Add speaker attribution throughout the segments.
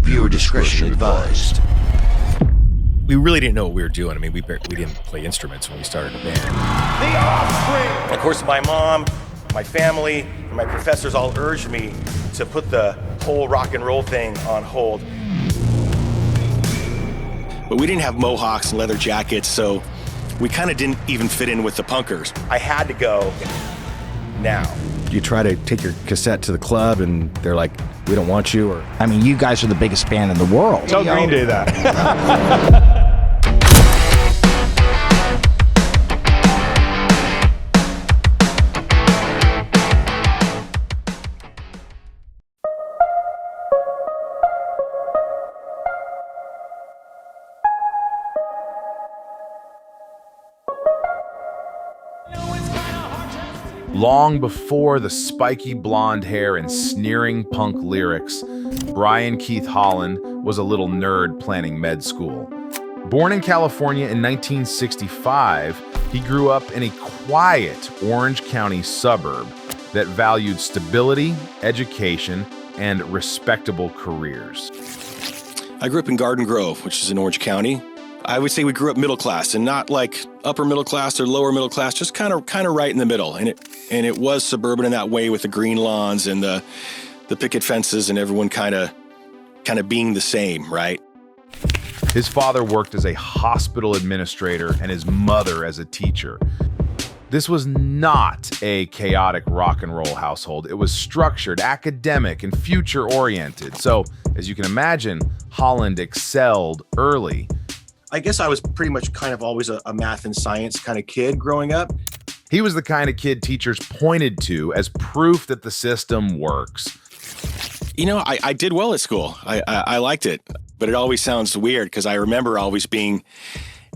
Speaker 1: Viewer discretion advised.
Speaker 2: We really didn't know what we were doing. I mean, we didn't play instruments when we started a band.
Speaker 3: The Offspring!
Speaker 4: Of course, my mom, my family, and my professors all urged me to put the whole rock and roll thing on hold.
Speaker 5: But we didn't have mohawks and leather jackets, so we kind of didn't even fit in with the punkers.
Speaker 4: I had to go now.
Speaker 6: You try to take your cassette to the club and they're like, we don't want you, or...
Speaker 1: I mean, you guys are the biggest band in the world.
Speaker 3: Tell Green Day that.
Speaker 7: Long before the spiky blonde hair and sneering punk lyrics, Brian Keith Holland was a little nerd planning med school. Born in California in 1965, he grew up in a quiet Orange County suburb that valued stability, education, and respectable careers.
Speaker 5: I grew up in Garden Grove, which is in Orange County. I would say we grew up middle class, and not like upper middle class or lower middle class, just kind of right in the middle. And it was suburban in that way, with the green lawns and the picket fences and everyone kind of being the same, right?
Speaker 7: His father worked as a hospital administrator and his mother as a teacher. This was not a chaotic rock and roll household. It was structured, academic, and future-oriented. So, as you can imagine, Holland excelled early.
Speaker 5: I guess I was pretty much kind of always a math and science kind of kid growing up.
Speaker 7: He was the kind of kid teachers pointed to as proof that the system works.
Speaker 5: You know, I did well at school. I liked it, but it always sounds weird because I remember always being,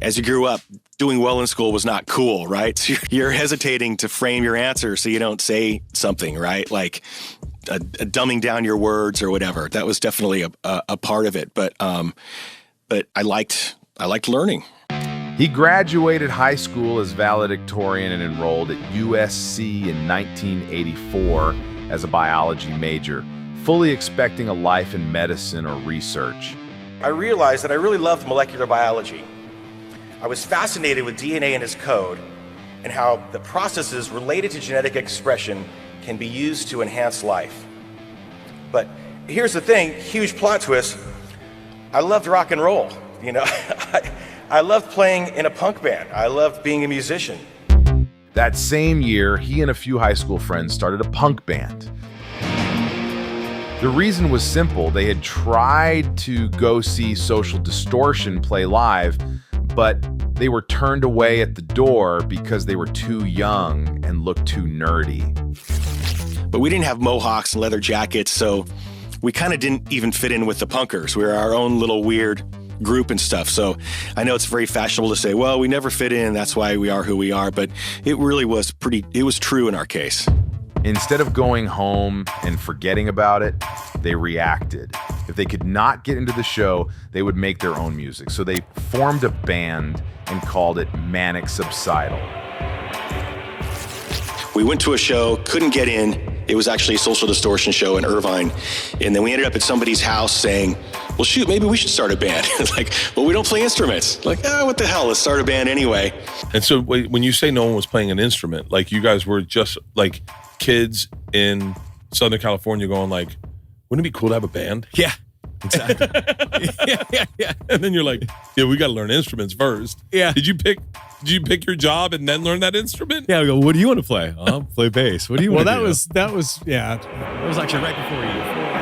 Speaker 5: as you grew up, doing well in school was not cool, right? So you're hesitating to frame your answer so you don't say something, right? Like dumbing down your words or whatever. That was definitely a part of it, but I liked learning.
Speaker 7: He graduated high school as valedictorian and enrolled at USC in 1984 as a biology major, fully expecting a life in medicine or research.
Speaker 4: I realized that I really loved molecular biology. I was fascinated with DNA and its code, and how the processes related to genetic expression can be used to enhance life. But here's the thing, huge plot twist, I loved rock and roll. You know, I loved playing in a punk band. I loved being a musician.
Speaker 7: That same year, he and a few high school friends started a punk band. The reason was simple. They had tried to go see Social Distortion play live, but they were turned away at the door because they were too young and looked too nerdy.
Speaker 5: But we didn't have mohawks and leather jackets, so we kind of didn't even fit in with the punkers. We were our own little weird group and stuff. So I know it's very fashionable to say, well, we never fit in, that's why we are who we are, but it really was it was true in our case.
Speaker 7: Instead of going home and forgetting about it, they reacted. If they could not get into the show, they would make their own music. So they formed a band and called it Manic Subsidal.
Speaker 5: We went to a show, couldn't get in. It was actually a Social Distortion show in Irvine. And then we ended up at somebody's house saying, well, shoot, maybe we should start a band. Like, well, we don't play instruments. Like, what the hell, let's start a band anyway.
Speaker 8: And so when you say no one was playing an instrument, like you guys were just like kids in Southern California going like, wouldn't it be cool to have a band?
Speaker 2: Yeah, exactly.
Speaker 8: yeah. And then you're like, yeah, we got to learn instruments first.
Speaker 2: Yeah.
Speaker 8: Did you pick your job and then learn that instrument?
Speaker 2: Yeah, we go, what do you want to play? I'll play bass. What do you want to do?
Speaker 9: That was actually right before you.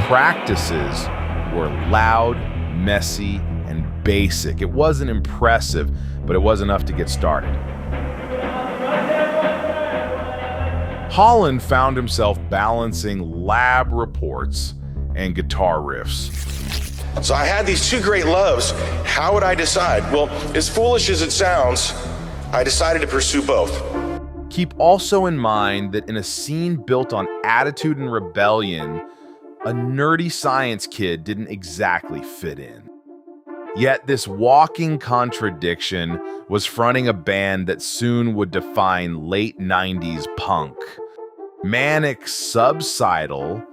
Speaker 7: Practices were loud, messy, and basic. It wasn't impressive, but it was enough to get started. Holland found himself balancing lab reports and guitar riffs.
Speaker 4: So I had these two great loves. How would I decide? Well, as foolish as it sounds, I decided to pursue both.
Speaker 7: Keep also in mind that in a scene built on attitude and rebellion, a nerdy science kid didn't exactly fit in. Yet this walking contradiction was fronting a band that soon would define late 90s punk. Manic Subsidal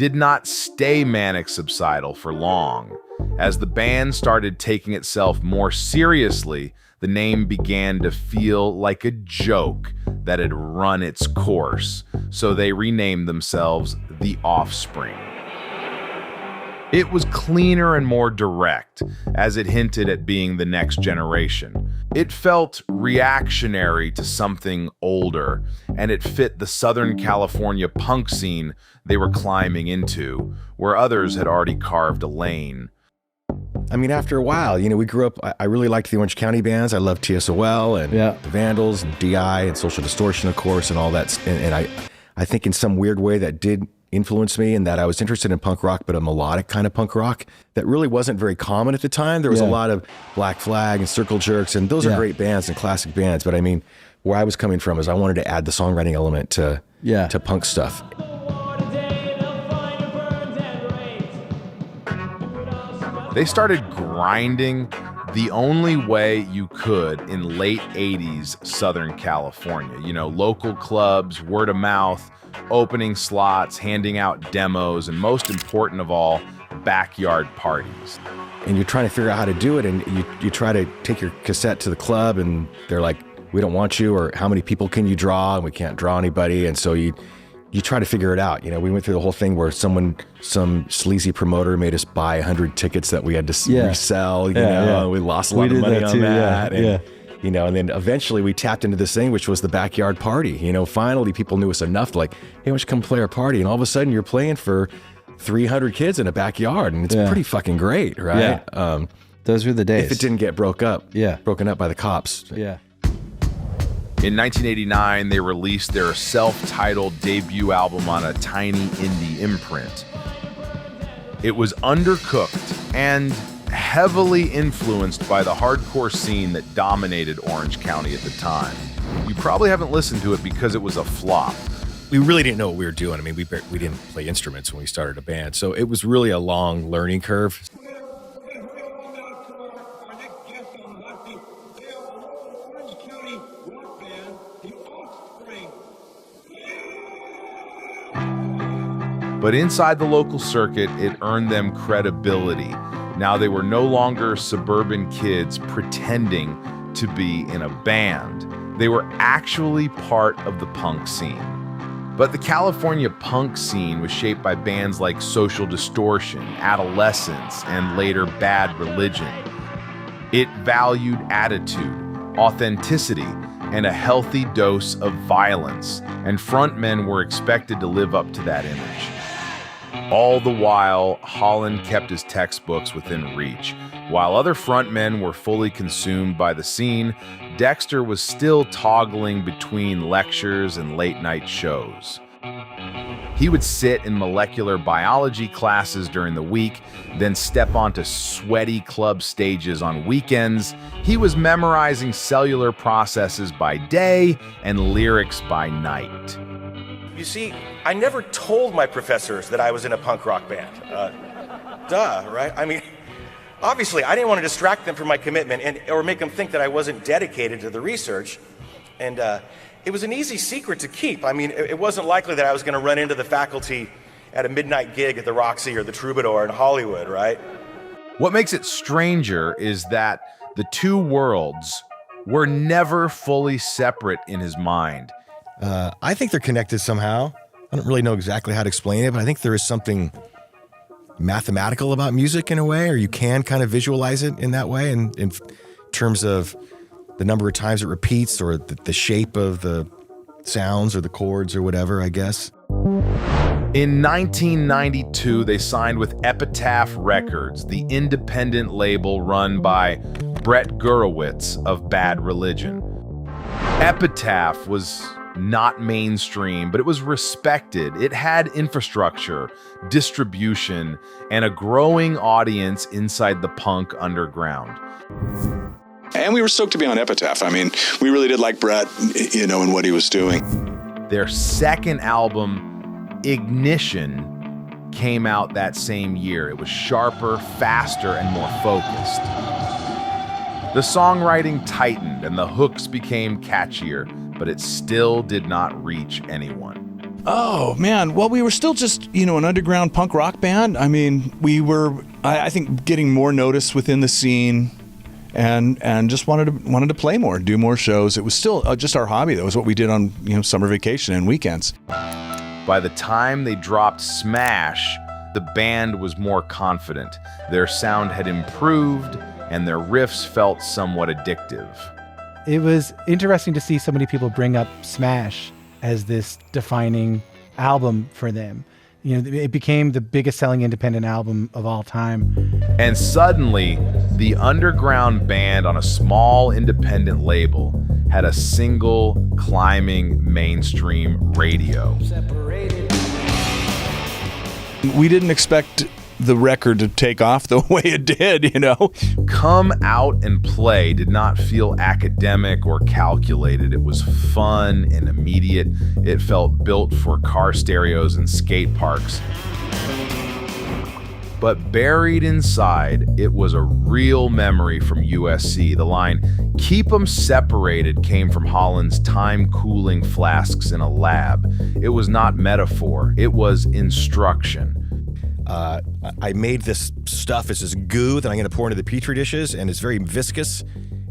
Speaker 7: did not stay manic subsidal for long. As the band started taking itself more seriously, the name began to feel like a joke that had run its course, so they renamed themselves The Offspring. It was cleaner and more direct, as it hinted at being the next generation. It felt reactionary to something older, and it fit the Southern California punk scene they were climbing into, where others had already carved a lane.
Speaker 6: I mean, after a while, we grew up, I really liked the Orange County bands. I loved TSOL and the Vandals and DI and Social Distortion, of course, and all that. And I think in some weird way that did influence me, in that I was interested in punk rock, but a melodic kind of punk rock that really wasn't very common at the time. There was a lot of Black Flag and Circle Jerks, and those are great bands and classic bands. But I mean, where I was coming from is I wanted to add the songwriting element to punk stuff.
Speaker 7: They started grinding the only way you could in late 80s Southern California. Local clubs, word of mouth, opening slots, handing out demos, and most important of all, backyard parties.
Speaker 6: And you're trying to figure out how to do it, and you try to take your cassette to the club, and they're like, we don't want you, or how many people can you draw? And we can't draw anybody. And so you try to figure it out. We went through the whole thing where some sleazy promoter made us buy 100 tickets that we had to resell. We lost a lot of money on that. And then eventually we tapped into this thing, which was the backyard party. Finally people knew us enough to hey, why don't you come play our party? And all of a sudden you're playing for 300 kids in a backyard, and it's pretty fucking great, right?
Speaker 10: Yeah. Those were the days.
Speaker 6: If it didn't get broken up by the cops.
Speaker 10: Yeah.
Speaker 7: In 1989, they released their self-titled debut album on a tiny indie imprint. It was undercooked and heavily influenced by the hardcore scene that dominated Orange County at the time. You probably haven't listened to it because it was a flop.
Speaker 2: We really didn't know what we were doing. I mean, we didn't play instruments when we started a band, so it was really a long learning curve.
Speaker 7: But inside the local circuit, it earned them credibility. Now they were no longer suburban kids pretending to be in a band. They were actually part of the punk scene. But the California punk scene was shaped by bands like Social Distortion, Adolescence, and later Bad Religion. It valued attitude, authenticity, and a healthy dose of violence, and frontmen were expected to live up to that image. All the while, Holland kept his textbooks within reach. While other frontmen were fully consumed by the scene, Dexter was still toggling between lectures and late-night shows. He would sit in molecular biology classes during the week, then step onto sweaty club stages on weekends. He was memorizing cellular processes by day and lyrics by night.
Speaker 4: You see, I never told my professors that I was in a punk rock band. Right? I mean, obviously, I didn't want to distract them from my commitment or make them think that I wasn't dedicated to the research. And it was an easy secret to keep. I mean, it wasn't likely that I was going to run into the faculty at a midnight gig at the Roxy or the Troubadour in Hollywood, right?
Speaker 7: What makes it stranger is that the two worlds were never fully separate in his mind.
Speaker 6: I think they're connected somehow. I don't really know exactly how to explain it, but I think there is something mathematical about music in a way, or you can kind of visualize it in that way, and in terms of the number of times it repeats, or the shape of the sounds or the chords or whatever, I guess.
Speaker 7: In 1992, they signed with Epitaph Records, the independent label run by Brett Gurewitz of Bad Religion. Epitaph was not mainstream, but it was respected. It had infrastructure, distribution, and a growing audience inside the punk underground.
Speaker 11: And we were stoked to be on Epitaph. I mean, we really did like Brett, and what he was doing.
Speaker 7: Their second album, Ignition, came out that same year. It was sharper, faster, and more focused. The songwriting tightened and the hooks became catchier, but it still did not reach anyone.
Speaker 10: Oh, man. Well, we were still just, an underground punk rock band. I mean, we were, I think, getting more notice within the scene and just wanted to play more, do more shows. It was still just our hobby. That was what we did on, summer vacation and weekends.
Speaker 7: By the time they dropped Smash, the band was more confident. Their sound had improved, and their riffs felt somewhat addictive.
Speaker 12: It was interesting to see so many people bring up Smash as this defining album for them. It became the biggest selling independent album of all time.
Speaker 7: And suddenly, the underground band on a small independent label had a single climbing mainstream radio.
Speaker 10: We didn't expect the record to take off the way it did,
Speaker 7: Come Out and Play did not feel academic or calculated. It was fun and immediate. It felt built for car stereos and skate parks. But buried inside, it was a real memory from USC. The line, "Keep 'em separated," came from Holland's time-cooling flasks in a lab. It was not metaphor. It was instruction.
Speaker 2: I made this stuff. It's this goo that I'm going to pour into the Petri dishes, and it's very viscous,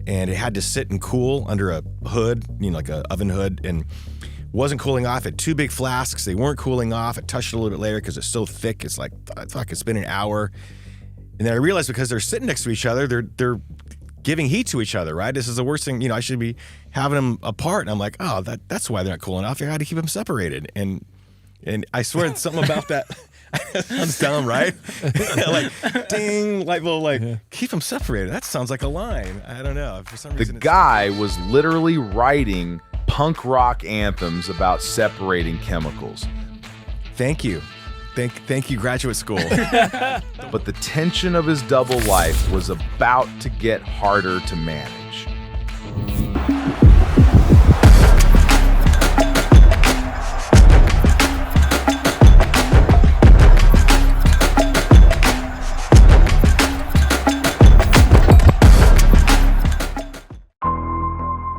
Speaker 2: and it had to sit and cool under a hood, like an oven hood, and wasn't cooling off. It had 2 big flasks. They weren't cooling off. It touched it a little bit later because it's so thick. It's like, fuck, it's been an hour. And then I realized because they're sitting next to each other, they're giving heat to each other, right? This is the worst thing. I should be having them apart. And I'm like, oh, that's why they're not cooling off. I had to keep them separated. And I swear it's something about that. Sounds dumb, right? Like, ding, light bulb, keep them separated. That sounds like a line. I don't know. For some reason,
Speaker 7: the guy was literally writing punk rock anthems about separating chemicals.
Speaker 2: Thank you. Thank you, graduate school.
Speaker 7: But the tension of his double life was about to get harder to manage.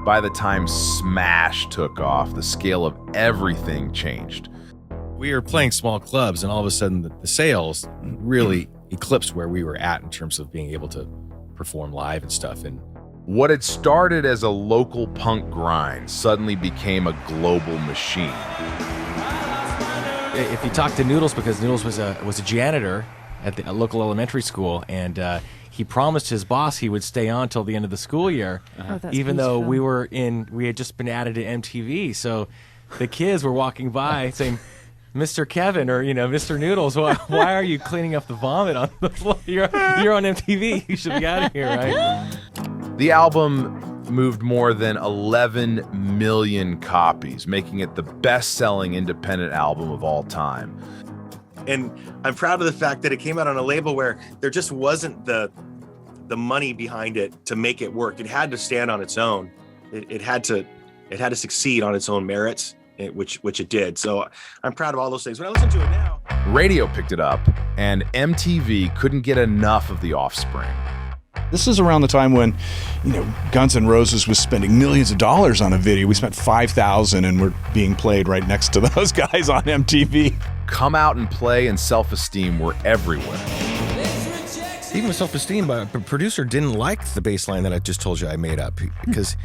Speaker 7: By the time Smash took off, the scale of everything changed.
Speaker 2: We were playing small clubs, and all of a sudden the sales really eclipsed where we were at in terms of being able to perform live and stuff. And
Speaker 7: what had started as a local punk grind suddenly became a global machine.
Speaker 1: If you talk to Noodles, because Noodles was a janitor at the local elementary school, and he promised his boss he would stay on till the end of the school year, even though we had just been added to MTV. So the kids were walking by saying, "Mr. Kevin," or "Mr. Noodles, why are you cleaning up the vomit on the floor? You're on MTV. You should be out of here, right?"
Speaker 7: The album moved more than 11 million copies, making it the best-selling independent album of all time.
Speaker 4: And I'm proud of the fact that it came out on a label where there just wasn't the money behind it to make it work. It had to stand on its own. It had to succeed on its own merits, which it did. So I'm proud of all those things. When I listen to it now,
Speaker 7: radio picked it up, and MTV couldn't get enough of the Offspring.
Speaker 10: This is around the time when, Guns N' Roses was spending millions of dollars on a video. We spent $5,000 and we're being played right next to those guys on MTV.
Speaker 7: Come Out and Play and Self-Esteem were everywhere.
Speaker 2: Even with Self-Esteem, a producer didn't like the bass line that I just told you I made up, because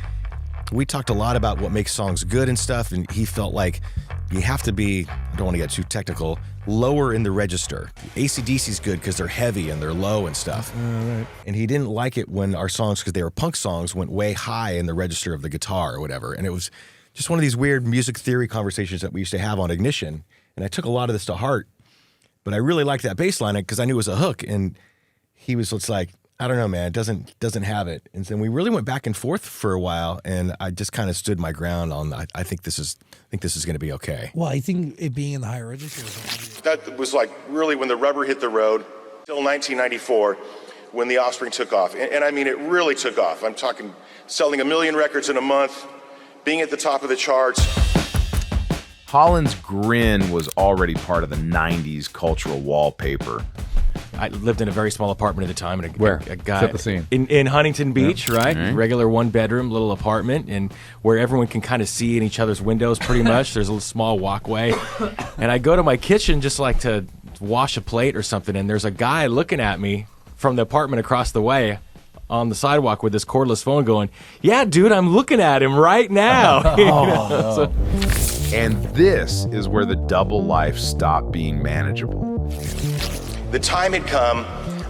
Speaker 2: we talked a lot about what makes songs good and stuff, and he felt like you have to be, I don't want to get too technical, lower in the register. AC/DC's good because they're heavy and they're low and stuff.
Speaker 10: Right.
Speaker 2: And he didn't like it when our songs, because they were punk songs, went way high in the register of the guitar or whatever. And it was just one of these weird music theory conversations that we used to have on Ignition. And I took a lot of this to heart. But I really liked that bass line because I knew it was a hook. And he was just like, I don't know, man, it doesn't have it. And then we really went back and forth for a while, and I just kind of stood my ground on, I think this is going to be okay.
Speaker 13: Well, I think it being in the higher register.
Speaker 4: that was like really when the rubber hit the road, till 1994, when the Offspring took off. And I mean, it really took off. I'm talking selling 1 million records in a month, being at the top of the charts.
Speaker 7: Holland's grin was already part of the 90s cultural wallpaper.
Speaker 1: I lived in a very small apartment at the time, and a guy
Speaker 7: Set the scene.
Speaker 1: in Huntington Beach, right? Regular 1-bedroom little apartment, and where everyone can kind of see in each other's windows pretty much. There's a little small walkway, and I go to my kitchen just like to wash a plate or something, and there's a guy looking at me from the apartment across the way on the sidewalk with this cordless phone going, "Yeah, dude, I'm looking at him right now."
Speaker 7: And this is where the double life stopped being manageable.
Speaker 4: The time had come.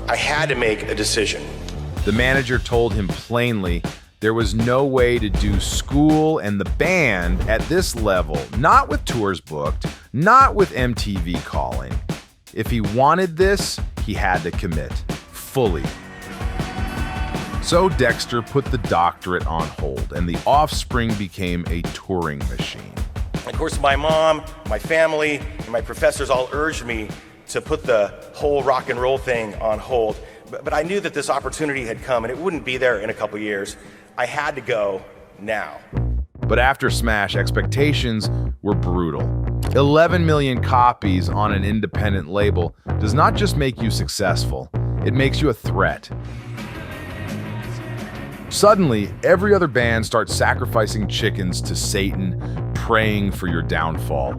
Speaker 4: I had to make a decision.
Speaker 7: The manager told him plainly there was no way to do school and the band at this level, not with tours booked, not with MTV calling. If he wanted this, he had to commit fully. So Dexter put the doctorate on hold, and the Offspring became a touring machine.
Speaker 4: Of course, my mom, my family, and my professors all urged me to put the whole rock and roll thing on hold. But I knew that this opportunity had come, and it wouldn't be there in a couple years. I had to go now.
Speaker 7: But after Smash, expectations were brutal. 11 million copies on an independent label does not just make you successful, it makes you a threat. Suddenly, every other band starts sacrificing chickens to Satan, praying for your downfall.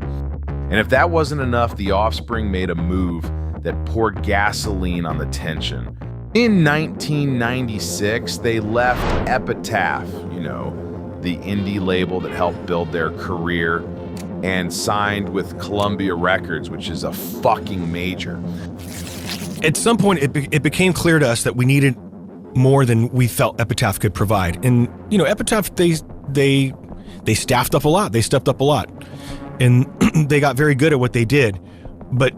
Speaker 7: And if that wasn't enough, the Offspring made a move that poured gasoline on the tension. In 1996, they left Epitaph, the indie label that helped build their career, and signed with Columbia Records, which is a fucking major.
Speaker 2: At some point, it became clear to us that we needed more than we felt Epitaph could provide. And, Epitaph, they staffed up a lot. They stepped up a lot. And they got very good at what they did. But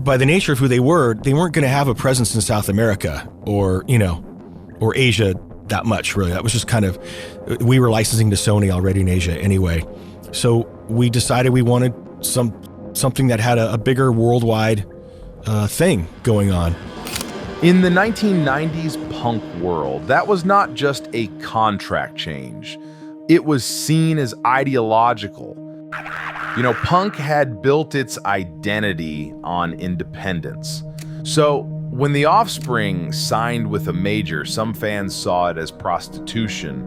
Speaker 2: by the nature of who they weren't going to have a presence in South America or Asia that much, really. That was just kind of, we were licensing to Sony already in Asia anyway. So we decided we wanted something that had a bigger worldwide thing going on.
Speaker 7: In the 1990s punk world, that was not just a contract change. It was seen as ideological. Punk had built its identity on independence. So when the Offspring signed with a major, some fans saw it as prostitution.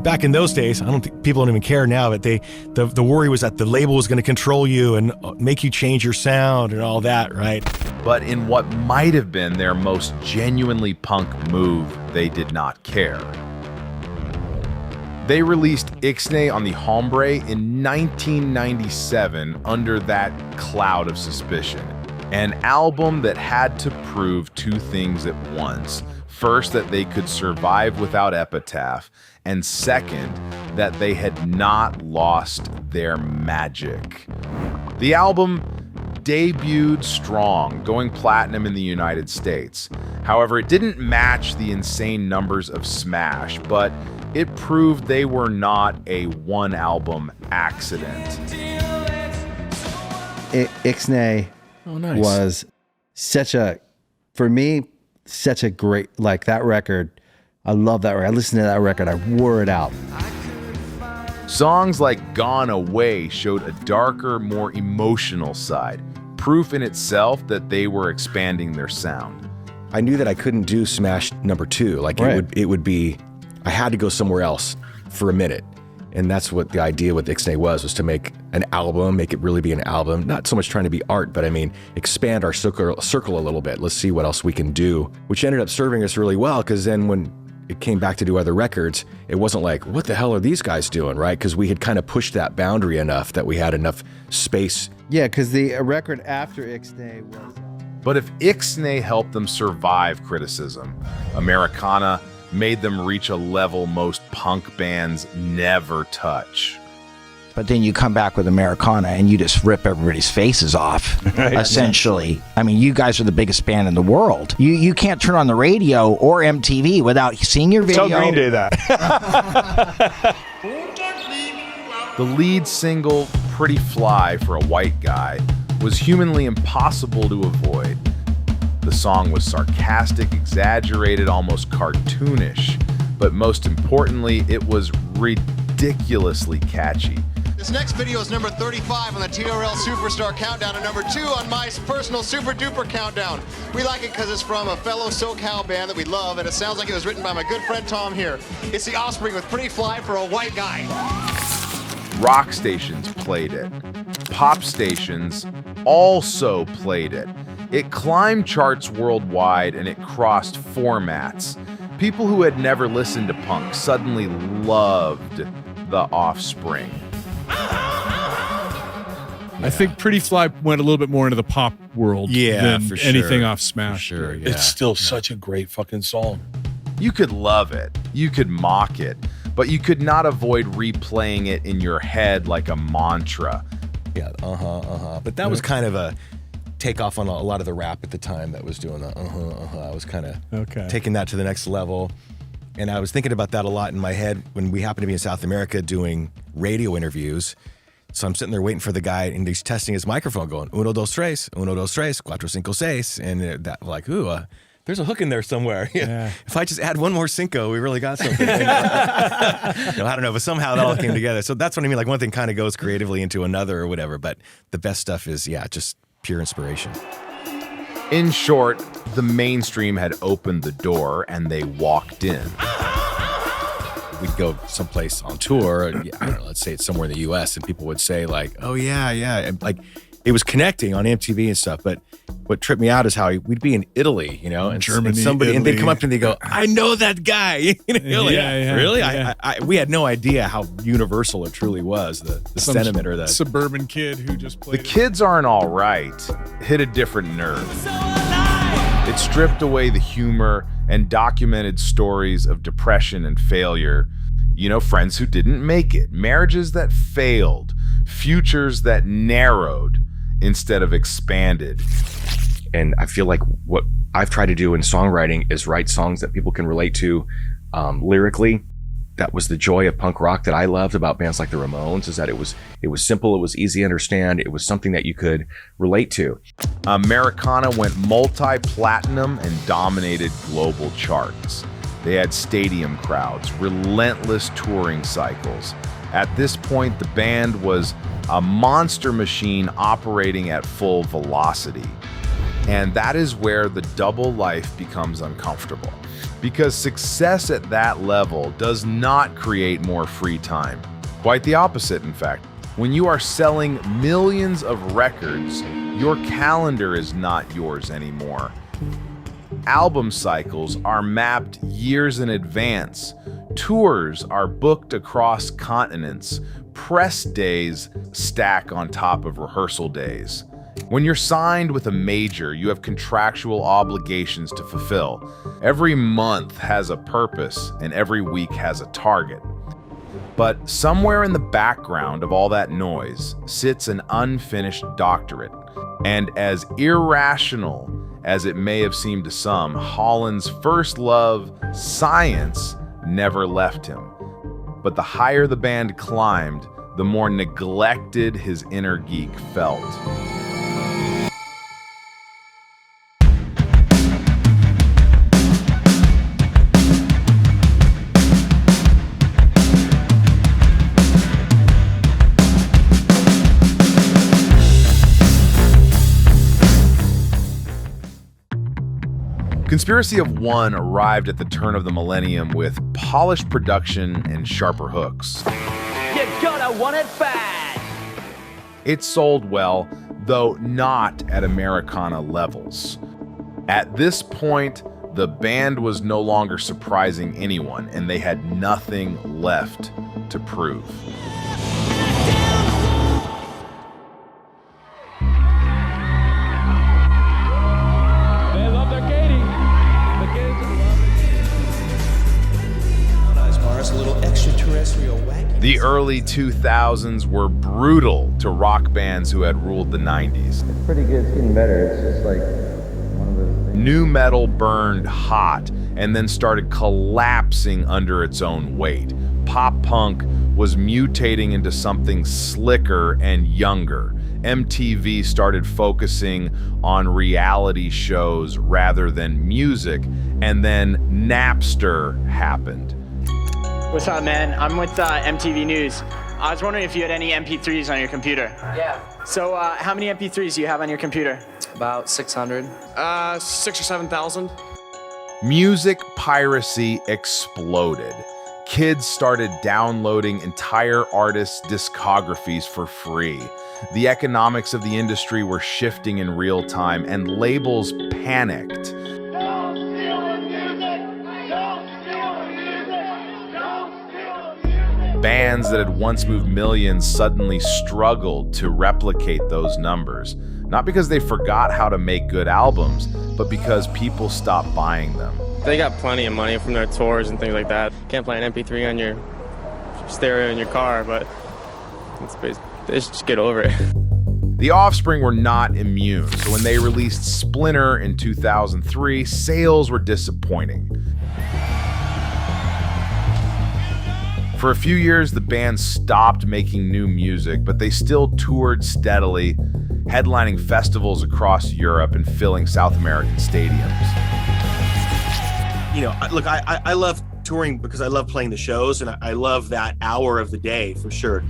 Speaker 2: Back in those days, I don't think people don't even care now, but the worry was that the label was going to control you and make you change your sound and all that, right?
Speaker 7: But in what might have been their most genuinely punk move, they did not care. They released Ixnay on the Hombre in 1997 under that cloud of suspicion. An album that had to prove two things at once. First, that they could survive without Epitaph, and second, that they had not lost their magic. The album debuted strong, going platinum in the United States. However, it didn't match the insane numbers of Smash, but it proved they were not a one-album accident.
Speaker 14: Ixnay was such a great, that record. I love that record. I listened to that record. I wore it out.
Speaker 7: Songs like Gone Away showed a darker, more emotional side, proof in itself that they were expanding their sound.
Speaker 2: I knew that I couldn't do Smash number 2. It would be, I had to go somewhere else for a minute. And that's what the idea with Ixnay was to make an album, make it really be an album. Not so much trying to be art, but expand our circle a little bit. Let's see what else we can do, which ended up serving us really well, because then when it came back to do other records, it wasn't like, what the hell are these guys doing, right? Because we had kind of pushed that boundary enough that we had enough space.
Speaker 14: Yeah, because the record after Ixnay was...
Speaker 7: But if Ixnay helped them survive criticism, Americana made them reach a level most punk bands never touch.
Speaker 15: But then you come back with Americana and you just rip everybody's faces off, essentially. I mean, you guys are the biggest band in the world. You can't turn on the radio or MTV without seeing your video.
Speaker 3: Tell Green Day that.
Speaker 7: The lead single, Pretty Fly for a White Guy, was humanly impossible to avoid. The song was sarcastic, exaggerated, almost cartoonish, but most importantly, it was ridiculously catchy.
Speaker 16: This next video is number 35 on the TRL Superstar Countdown and number 2 on my personal Super Duper Countdown. We like it because it's from a fellow SoCal band that we love, and it sounds like it was written by my good friend Tom here. It's the Offspring with Pretty Fly for a White Guy.
Speaker 7: Rock stations played it. Pop stations also played it. It climbed charts worldwide and it crossed formats. People who had never listened to punk suddenly loved the Offspring.
Speaker 9: I think Pretty Fly went a little bit more into the pop world than
Speaker 8: for sure.
Speaker 9: anything off Smash.
Speaker 8: For sure, yeah. It's still such a great fucking song.
Speaker 7: You could love it. You could mock it. But you could not avoid replaying it in your head like a mantra.
Speaker 2: Yeah, But that was kind of a takeoff on a lot of the rap at the time that was doing the I was kind of taking that to the next level. And I was thinking about that a lot in my head when we happened to be in South America doing radio interviews. So I'm sitting there waiting for the guy, and he's testing his microphone going, 1, 2, 3, 1, 2, 3, 4, 5, 6. And that, like, there's a hook in there somewhere. Yeah. If I just add one more cinco, we really got something. I don't know, but somehow that all came together. So that's what I mean. Like one thing kind of goes creatively into another or whatever, but the best stuff is, just pure inspiration.
Speaker 7: In short, the mainstream had opened the door and they walked in.
Speaker 2: We'd go someplace on tour, I don't know, let's say it's somewhere in the U.S., and people would say like, oh, yeah. And like it was connecting on MTV and stuff, but what tripped me out is how we'd be in Italy, and
Speaker 9: Germany,
Speaker 2: and they'd come up to me and they go, I know that guy. Really?
Speaker 9: Yeah.
Speaker 2: We had no idea how universal it truly was, the sentiment or the
Speaker 9: suburban kid who just played.
Speaker 7: The Kids Aren't All Right hit a different nerve. It stripped away the humor and documented stories of depression and failure. Friends who didn't make it, marriages that failed, futures that narrowed instead of expanded.
Speaker 2: And I feel like what I've tried to do in songwriting is write songs that people can relate to lyrically. That was the joy of punk rock that I loved about bands like the Ramones, is that it was simple, it was easy to understand, it was something that you could relate to.
Speaker 7: Americana went multi-platinum and dominated global charts. They had stadium crowds, relentless touring cycles. At this point, the band was a monster machine operating at full velocity. And that is where the double life becomes uncomfortable. Because success at that level does not create more free time. Quite the opposite, in fact. When you are selling millions of records, your calendar is not yours anymore. Album cycles are mapped years in advance. Tours are booked across continents. Press days stack on top of rehearsal days. When you're signed with a major, you have contractual obligations to fulfill. Every month has a purpose, and every week has a target. But somewhere in the background of all that noise sits an unfinished doctorate. And as irrational as it may have seemed to some, Holland's first love, science, never left him. But the higher the band climbed, the more neglected his inner geek felt. Conspiracy of One arrived at the turn of the millennium with polished production and sharper hooks.
Speaker 17: You're gonna want it bad!
Speaker 7: It sold well, though not at Americana levels. At this point, the band was no longer surprising anyone, and they had nothing left to prove. The early 2000s were brutal to rock bands who had ruled the 90s.
Speaker 14: It's pretty good, it's getting better. It's just like one of those things.
Speaker 7: Nu metal burned hot and then started collapsing under its own weight. Pop punk was mutating into something slicker and younger. MTV started focusing on reality shows rather than music, and then Napster happened.
Speaker 18: What's up, man? I'm with MTV News. I was wondering if you had any MP3s on your computer.
Speaker 19: Yeah.
Speaker 18: So how many MP3s do you have on your computer?
Speaker 19: About 600.
Speaker 18: 6,000 or 7,000.
Speaker 7: Music piracy exploded. Kids started downloading entire artists' discographies for free. The economics of the industry were shifting in real time, and labels panicked. Bands that had once moved millions suddenly struggled to replicate those numbers. Not because they forgot how to make good albums, but because people stopped buying them.
Speaker 20: They got plenty of money from their tours and things like that. Can't play an MP3 on your stereo in your car, but they should just get over it.
Speaker 7: The Offspring were not immune, so when they released Splinter in 2003, sales were disappointing. For a few years, the band stopped making new music, but they still toured steadily, headlining festivals across Europe and filling South American stadiums.
Speaker 4: You know, look, I love touring because I love playing the shows, and I love that hour of the day for sure.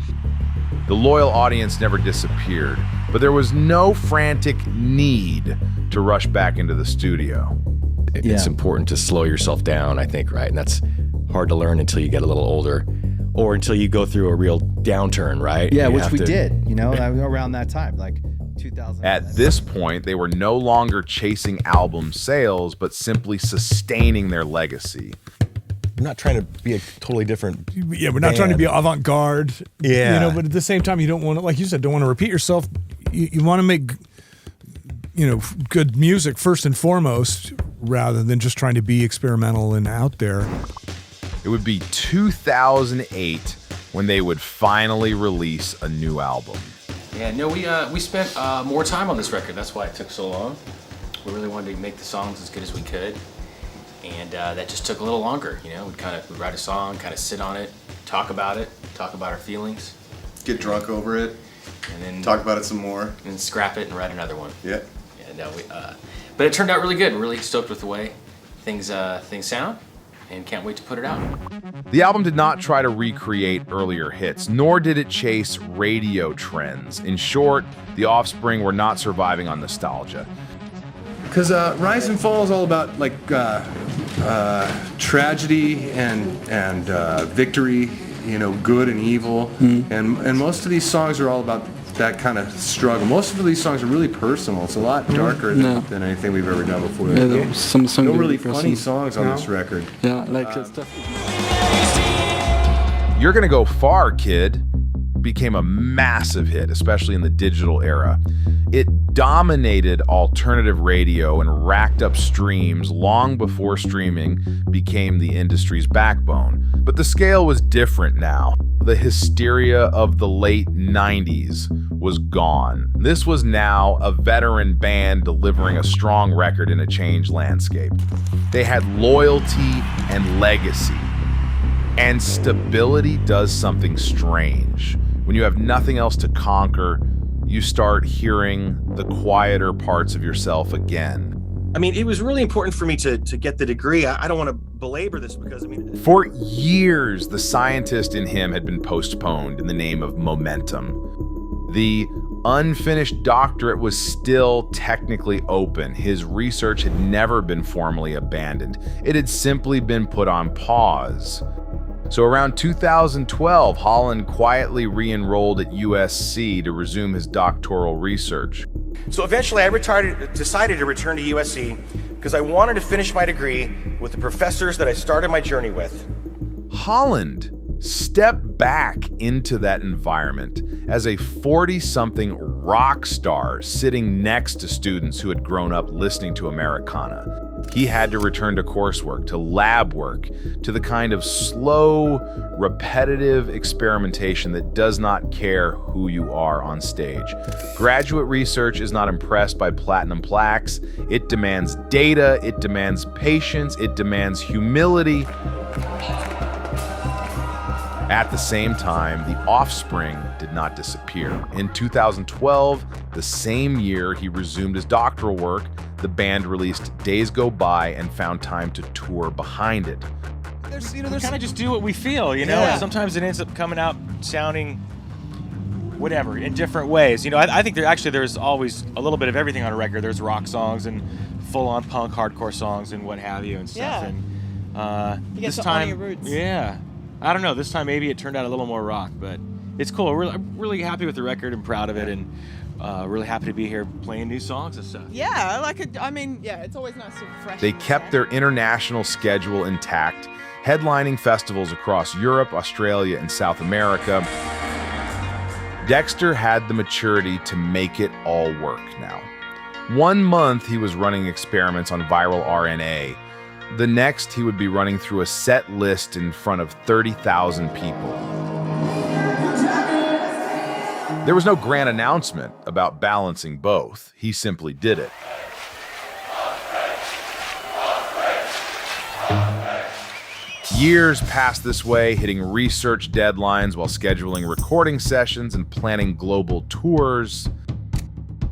Speaker 7: The loyal audience never disappeared, but there was no frantic need to rush back into the studio.
Speaker 2: It's important to slow yourself down, I think, right? And that's hard to learn until you get a little older, or until you go through a real downturn, right?
Speaker 14: Yeah,
Speaker 2: you
Speaker 14: which we did, you know, around that time, like 2000.
Speaker 7: At this point, they were no longer chasing album sales, but simply sustaining their legacy.
Speaker 2: We're not trying to be a totally different
Speaker 9: Yeah, we're not trying to be avant-garde.
Speaker 2: Yeah.
Speaker 9: You know, but at the same time, you don't want to, like you said, don't want to repeat yourself. You want to make, you know, good music first and foremost, rather than just trying to be experimental and out there.
Speaker 7: It would be 2008 when they would finally release a new album.
Speaker 1: Yeah, no, we spent more time on this record. That's why it took so long. We really wanted to make the songs as good as we could, and that just took a little longer. You know, we'd write a song, kind of sit on it, talk about our feelings,
Speaker 21: get drunk over it,
Speaker 1: and then
Speaker 21: talk about it some more,
Speaker 1: and then scrap it and write another one.
Speaker 21: Yeah.
Speaker 1: Yeah, no, but it turned out really good. We're really stoked with the way things sound, and can't wait to put it out.
Speaker 7: The album did not try to recreate earlier hits, nor did it chase radio trends. In short, the Offspring were not surviving on nostalgia.
Speaker 22: Because Rise and Fall is all about like tragedy and victory, you know, good and evil, and most of these songs are all about that kind of struggle. Most of these songs are really personal. It's a lot darker than anything we've ever done before.
Speaker 19: Yeah, some songs
Speaker 22: no
Speaker 19: are
Speaker 22: really
Speaker 19: personal.
Speaker 22: funny songs on this record.
Speaker 19: Yeah, like stuff.
Speaker 7: You're Gonna Go Far, Kid became a massive hit, especially in the digital era. It dominated alternative radio and racked up streams long before streaming became the industry's backbone. But the scale was different now. The hysteria of the late 90s was gone. This was now a veteran band delivering a strong record in a changed landscape. They had loyalty and legacy. And stability does something strange. When you have nothing else to conquer, you start hearing the quieter parts of yourself again.
Speaker 4: I mean, it was really important for me to get the degree. I don't want to belabor this because, I mean...
Speaker 7: For years, the scientist in him had been postponed in the name of momentum. The unfinished doctorate was still technically open. His research had never been formally abandoned. It had simply been put on pause. So around 2012, Holland quietly re-enrolled at USC to resume his doctoral research.
Speaker 4: So eventually I decided to return to USC because I wanted to finish my degree with the professors that I started my journey with.
Speaker 7: Holland stepped back into that environment as a 40-something rock star sitting next to students who had grown up listening to Americana. He had to return to coursework, to lab work, to the kind of slow, repetitive experimentation that does not care who you are on stage. Graduate research is not impressed by platinum plaques. It demands data, it demands patience, it demands humility. At the same time, the Offspring did not disappear. In 2012, the same year he resumed his doctoral work, the band released Days Go By and found time to tour behind it.
Speaker 10: there's
Speaker 1: we kind of just do what we feel, you know.
Speaker 10: Yeah.
Speaker 1: And sometimes it ends up coming out sounding whatever in different ways. You know, I think there's always a little bit of everything on a record. There's rock songs and full-on punk, hardcore songs and what have you and stuff.
Speaker 5: Yeah.
Speaker 1: And
Speaker 5: You get
Speaker 1: this
Speaker 5: to
Speaker 1: time,
Speaker 5: honor your roots.
Speaker 1: yeah, I don't know. This time maybe it turned out a little more rock, but it's cool. I'm really happy with the record and proud of it, and really happy to be here playing new songs and stuff.
Speaker 5: Yeah, I like it. I mean, yeah, it's always nice to fresh.
Speaker 7: They kept their international schedule intact, headlining festivals across Europe, Australia, and South America. Dexter had the maturity to make it all work now. 1 month he was running experiments on viral RNA. The next he would be running through a set list in front of 30,000 people. There was no grand announcement about balancing both. He simply did it. Years passed this way, hitting research deadlines while scheduling recording sessions and planning global tours.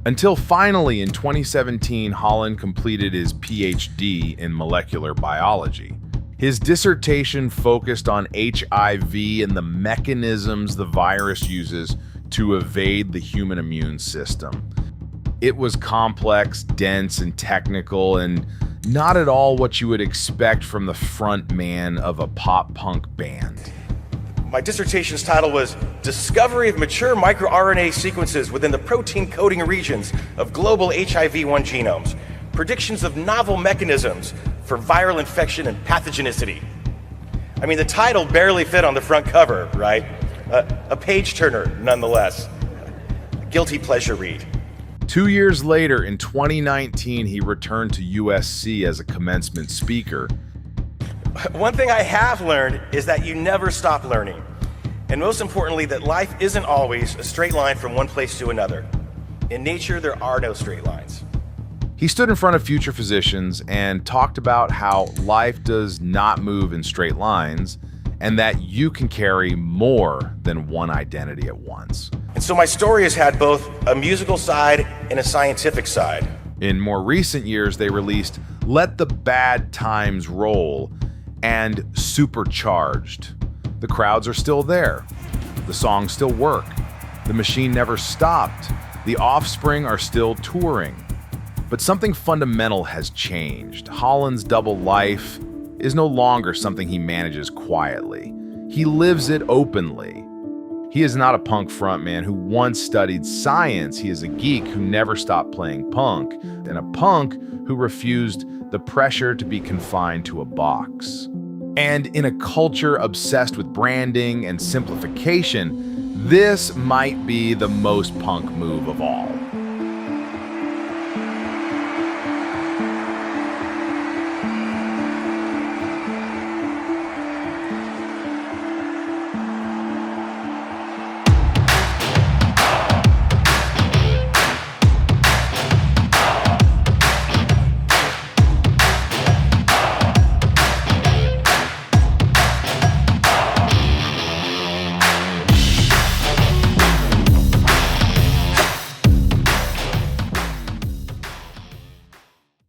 Speaker 7: Until finally, in 2017, Holland completed his PhD in molecular biology. His dissertation focused on HIV and the mechanisms the virus uses to evade the human immune system. It was complex, dense, and technical, and not at all what you would expect from the front man of a pop-punk band.
Speaker 4: My dissertation's title was Discovery of Mature MicroRNA Sequences Within the Protein Coding Regions of Global HIV-1 Genomes. Predictions of Novel Mechanisms for Viral Infection and Pathogenicity. I mean, the title barely fit on the front cover, right? A page-turner, nonetheless. A guilty pleasure read.
Speaker 7: 2 years later, in 2019, he returned to USC as a commencement speaker.
Speaker 4: One thing I have learned is that you never stop learning. And most importantly, that life isn't always a straight line from one place to another. In nature, there are no straight lines.
Speaker 7: He stood in front of future physicians and talked about how life does not move in straight lines and that you can carry more than one identity at once.
Speaker 4: And so my story has had both a musical side and a scientific side.
Speaker 7: In more recent years, they released Let the Bad Times Roll and Supercharged. The crowds are still there. The songs still work. The machine never stopped. The Offspring are still touring. But something fundamental has changed. Holland's double life is no longer something he manages quietly. He lives it openly. He is not a punk frontman who once studied science. He is a geek who never stopped playing punk, and a punk who refused the pressure to be confined to a box. And in a culture obsessed with branding and simplification, this might be the most punk move of all.